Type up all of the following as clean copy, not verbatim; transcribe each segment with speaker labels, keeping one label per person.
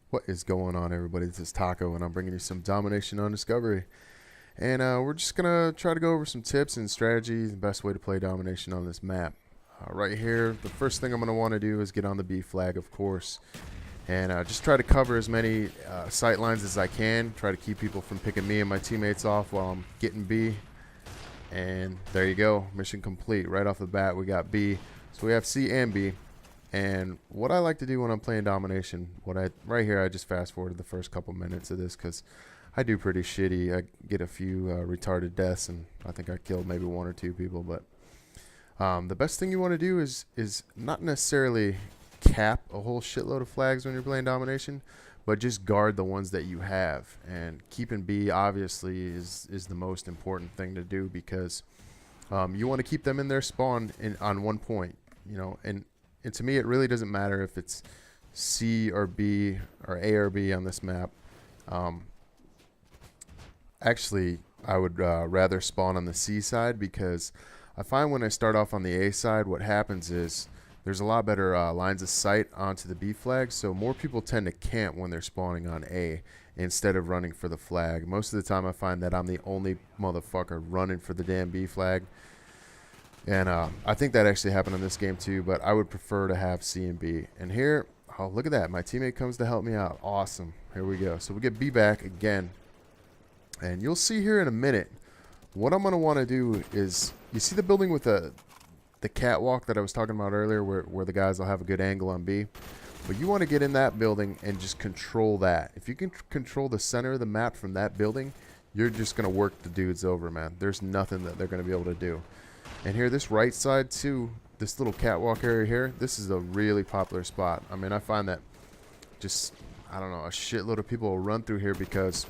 Speaker 1: What is going on, everybody? This is Taco, and I'm bringing you some Domination on Discovery. And we're just going to try to go over some tips and strategies, the best way to play Domination on this map. Right here, the first thing I'm going to want to do is get on the B flag, of course, and just try to cover as many sight lines as I can. Try to keep people from picking me and my teammates off while I'm getting B. And there you go, mission complete. Right off the bat, we got B. So we have C and B. And what I like to do when I'm playing Domination, right here, I just fast forwarded the first couple minutes of this because I do pretty shitty. I get a few retarded deaths, and I think I killed maybe one or two people. But the best thing you want to do is not necessarily cap a whole shitload of flags when you're playing Domination, but just guard the ones that you have. And keeping B obviously is the most important thing to do because you want to keep them in their spawn on one point, and to me, it really doesn't matter if it's C or B or A or B on this map. Actually, I would rather spawn on the C side because I find when I start off on the A side, what happens is there's a lot better lines of sight onto the B flag, so more people tend to camp when they're spawning on A instead of running for the flag. Most of the time, I find that I'm the only motherfucker running for the damn B flag. And I think that actually happened in this game too, but I would prefer to have C and B. And here, oh, look at that. My teammate comes to help me out. Awesome. Here we go. So we get B back again. And you'll see here in a minute, what I'm going to want to do is, you see the building with the catwalk that I was talking about earlier where the guys will have a good angle on B? But you want to get in that building and just control that. If you can control the center of the map from that building, you're just going to work the dudes over, man. There's nothing that they're going to be able to do. And here, this right side too, this little catwalk area here, this is a really popular spot. I mean, I find that just, I don't know, a shitload of people will run through here because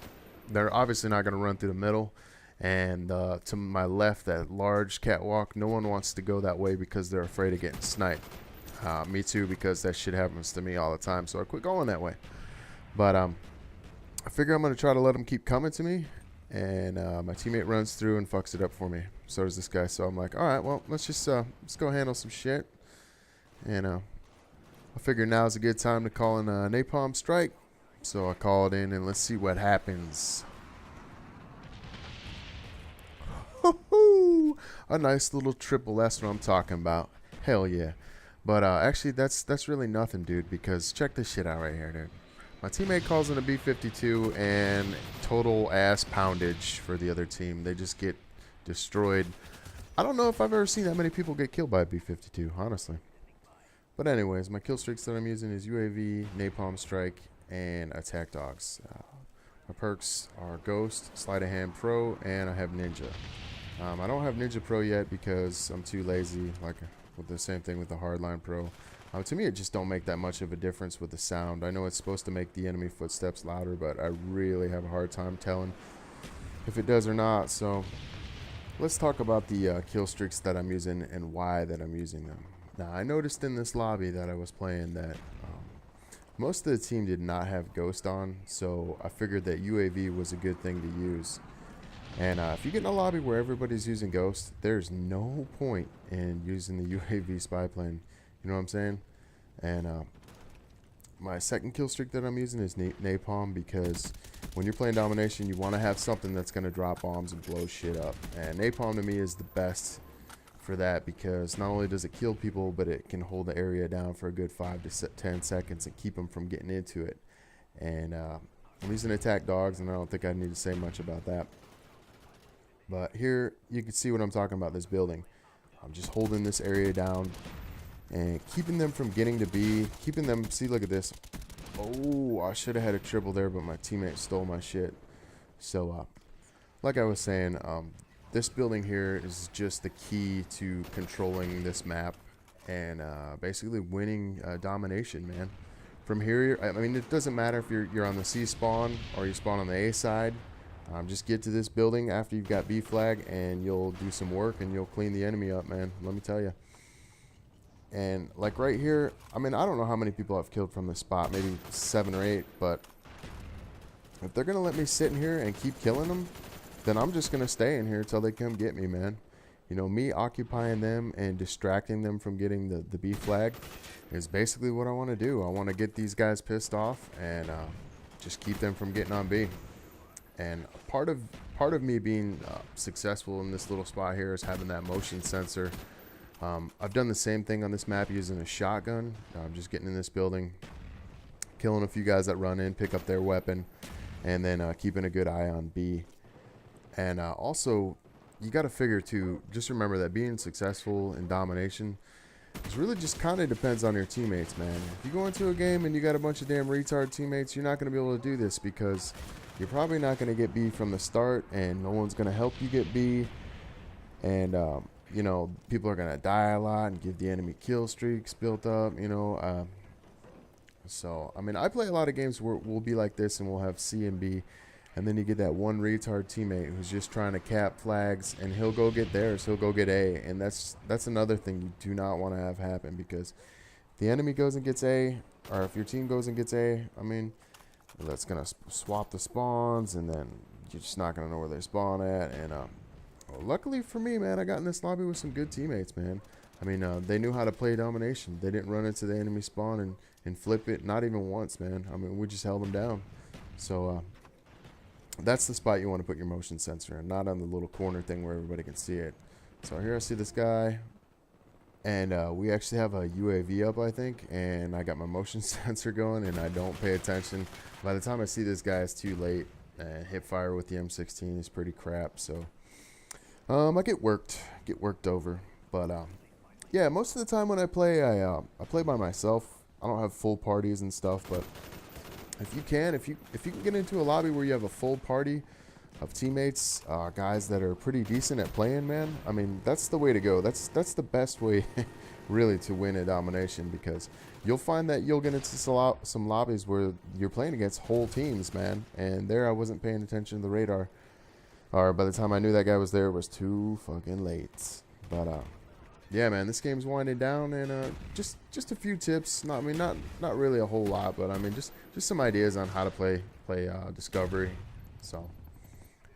Speaker 1: they're obviously not going to run through the middle. And to my left, that large catwalk, no one wants to go that way because they're afraid of getting sniped. Me too, because that shit happens to me all the time, so I quit going that way. But I figure I'm going to try to let them keep coming to me. And my teammate runs through and fucks it up for me. So does this guy. So I'm like, all right, well, let's go handle some shit. And I figure now's a good time to call in a napalm strike. So I call it in, and let's see what happens. A nice little triple. That's what I'm talking about. Hell yeah. But actually, that's really nothing, dude. Because check this shit out right here, dude. My teammate calls in a B-52 and total ass poundage for the other team. They just get destroyed. I don't know if I've ever seen that many people get killed by a B-52, honestly. But anyways, my kill streaks that I'm using is UAV, Napalm Strike, and Attack Dogs. My perks are Ghost, Sleight of Hand Pro, and I have Ninja. I don't have Ninja Pro yet because I'm too lazy, like with the same thing with the Hardline Pro. To me, it just don't make that much of a difference with the sound. I know it's supposed to make the enemy footsteps louder, but I really have a hard time telling if it does or not. So let's talk about the kill streaks that I'm using and why that I'm using them. Now, I noticed in this lobby that I was playing that most of the team did not have Ghost on, so I figured that UAV was a good thing to use. And if you get in a lobby where everybody's using Ghost, there's no point in using the UAV spy plane. You know what I'm saying? And my second kill streak that I'm using is Napalm, because when you're playing Domination, you want to have something that's going to drop bombs and blow shit up. And Napalm to me is the best for that because not only does it kill people, but it can hold the area down for a good 5 to 10 seconds and keep them from getting into it. And I'm using Attack Dogs, and I don't think I need to say much about that. But here you can see what I'm talking about, this building. I'm just holding this area down and keeping them from getting to B, keeping them, see, look at this. Oh, I should have had a triple there, but my teammate stole my shit. So, like I was saying, this building here is just the key to controlling this map and basically winning Domination, man. From here, I mean, it doesn't matter if you're on the C spawn or you spawn on the A side. Just get to this building after you've got B flag, and you'll do some work, and you'll clean the enemy up, man. Let me tell you. And like right here, I mean, I don't know how many people I've killed from this spot, maybe 7 or 8, but if they're going to let me sit in here and keep killing them, then I'm just going to stay in here until they come get me, man. Me occupying them and distracting them from getting the B flag is basically what I want to do. I want to get these guys pissed off and just keep them from getting on B. And part of me being successful in this little spot here is having that motion sensor. I've done the same thing on this map using a shotgun. I'm just getting in this building, killing a few guys that run in, pick up their weapon, and then keeping a good eye on B. And also, you got to figure too, just remember that being successful in domination is really just kind of depends on your teammates, man. If you go into a game and you got a bunch of damn retard teammates, you're not going to be able to do this because you're probably not going to get B from the start, and no one's going to help you get B. And, people are going to die a lot and give the enemy kill streaks built up, So, I mean, I play a lot of games where we'll be like this and we'll have C and B. And then you get that one retard teammate who's just trying to cap flags, and he'll go get theirs, he'll go get A. And that's another thing you do not want to have happen, because if the enemy goes and gets A, or if your team goes and gets A, I mean, that's going to swap the spawns, and then you're just not going to know where they spawn at. And luckily for me, man, I got in this lobby with some good teammates, man. I mean, they knew how to play domination. They didn't run into the enemy spawn and flip it, not even once, man. I mean, we just held them down. So that's the spot you want to put your motion sensor in, not on the little corner thing where everybody can see it. So here I see this guy, and we actually have a UAV up, I think, and I got my motion sensor going, and I don't pay attention. By the time I see this guy, it's too late, and hip fire with the M16 is pretty crap. So I get worked over. But yeah, most of the time when I play, I play by myself. I don't have full parties and stuff, but if you can get into a lobby where you have a full party of teammates, guys that are pretty decent at playing, man, I mean, that's the way to go. That's the best way really to win a domination, because you'll find that you'll get into some lobbies where you're playing against whole teams, man, and there I wasn't paying attention to the radar, or by the time I knew that guy was there, it was too fucking late. But yeah, man, this game's winding down, and just a few tips. Not really a whole lot, but I mean just some ideas on how to play Discovery. So,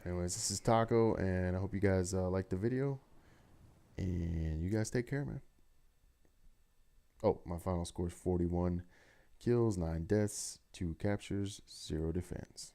Speaker 1: anyways, this is Taco, and I hope you guys liked the video, and you guys take care, man. Oh, my final score is 41 kills, 9 deaths, 2 captures, 0 defense.